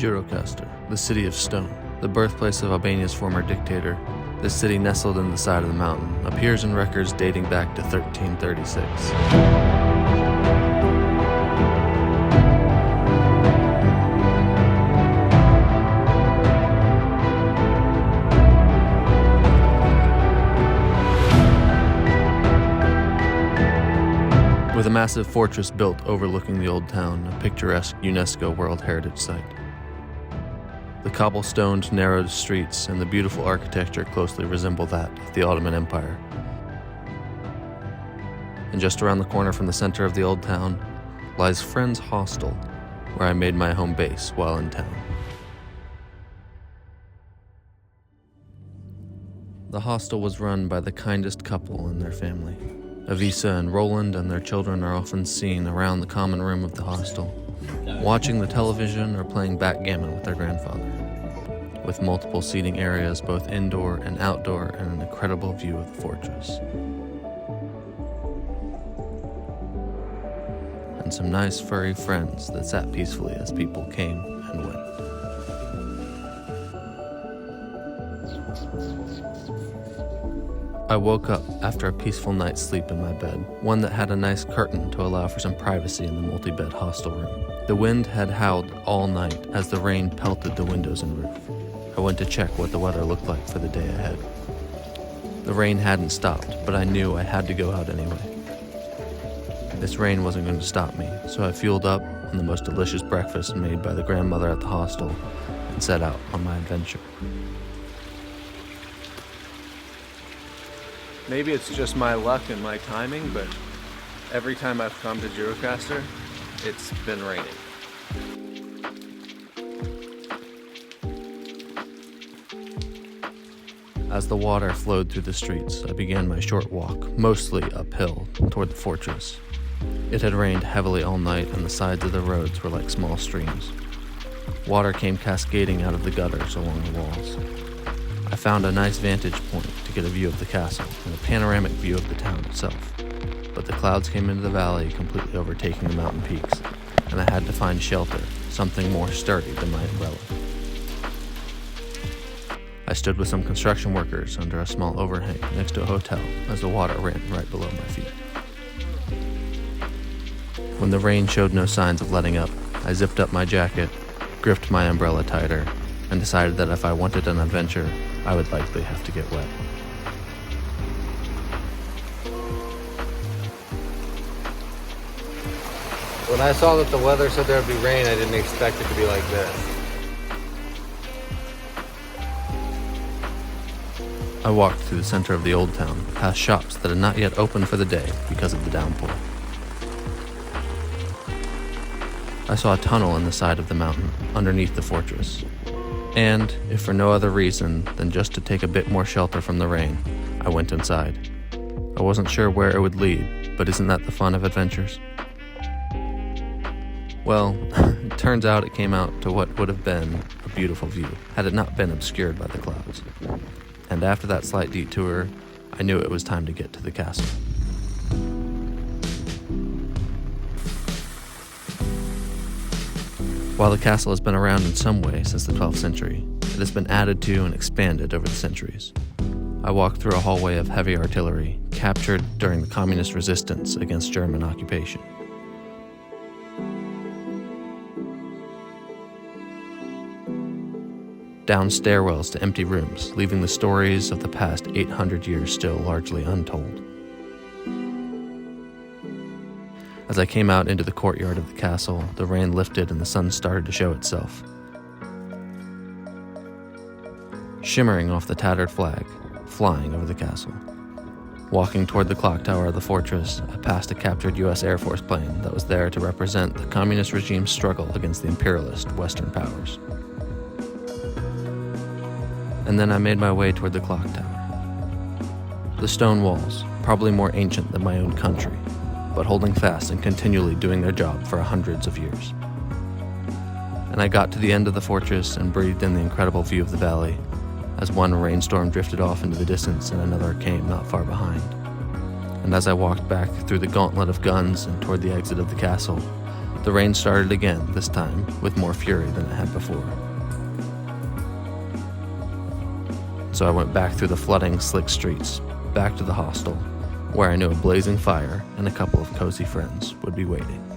Gjirokaster, the city of stone, the birthplace of Albania's former dictator. This city, nestled in the side of the mountain, appears in records dating back to 1336. With a massive fortress built overlooking the old town, a picturesque UNESCO World Heritage Site. The cobblestoned, narrow streets and the beautiful architecture closely resemble that of the Ottoman Empire. And just around the corner from the center of the old town lies Friends Hostel, where I made my home base while in town. The hostel was run by the kindest couple and their family. Avisa and Roland and their children are often seen around the common room of the hostel, watching the television or playing backgammon with their grandfather, with multiple seating areas both indoor and outdoor and an incredible view of the fortress. And some nice furry friends that sat peacefully as people came and went. I woke up after a peaceful night's sleep in my bed, one that had a nice curtain to allow for some privacy in the multi-bed hostel room. The wind had howled all night as the rain pelted the windows and roof. I went to check what the weather looked like for the day ahead. The rain hadn't stopped, but I knew I had to go out anyway. This rain wasn't going to stop me, so I fueled up on the most delicious breakfast made by the grandmother at the hostel and set out on my adventure. Maybe it's just my luck and my timing, but every time I've come to Gjirokaster, it's been raining. As the water flowed through the streets, I began my short walk, mostly uphill, toward the fortress. It had rained heavily all night, and the sides of the roads were like small streams. Water came cascading out of the gutters along the walls. I found a nice vantage point to get a view of the castle and a panoramic view of the town itself. But the clouds came into the valley, completely overtaking the mountain peaks, and I had to find shelter, something more sturdy than my umbrella. I stood with some construction workers under a small overhang next to a hotel as the water ran right below my feet. When the rain showed no signs of letting up, I zipped up my jacket, gripped my umbrella tighter, and decided that if I wanted an adventure, I would likely have to get wet. When I saw that the weather said there would be rain, I didn't expect it to be like this. I walked through the center of the old town, past shops that had not yet opened for the day because of the downpour. I saw a tunnel in the side of the mountain, underneath the fortress. And, if for no other reason than just to take a bit more shelter from the rain, I went inside. I wasn't sure where it would lead, but isn't that the fun of adventures? Well, it turns out it came out to what would have been a beautiful view, had it not been obscured by the clouds. And after that slight detour, I knew it was time to get to the castle. While the castle has been around in some way since the 12th century, it has been added to and expanded over the centuries. I walked through a hallway of heavy artillery, captured during the communist resistance against German occupation. Down stairwells to empty rooms, leaving the stories of the past 800 years still largely untold. As I came out into the courtyard of the castle, the rain lifted and the sun started to show itself. Shimmering off the tattered flag, flying over the castle. Walking toward the clock tower of the fortress, I passed a captured U.S. Air Force plane that was there to represent the communist regime's struggle against the imperialist Western powers. And then I made my way toward the clock tower. The stone walls, probably more ancient than my own country, but holding fast and continually doing their job for hundreds of years. And I got to the end of the fortress and breathed in the incredible view of the valley, as one rainstorm drifted off into the distance and another came not far behind. And as I walked back through the gauntlet of guns and toward the exit of the castle, The rain started again, this time with more fury than it had before. So I went back through the flooding, slick streets, back to the hostel, where I knew a blazing fire and a couple of cozy friends would be waiting.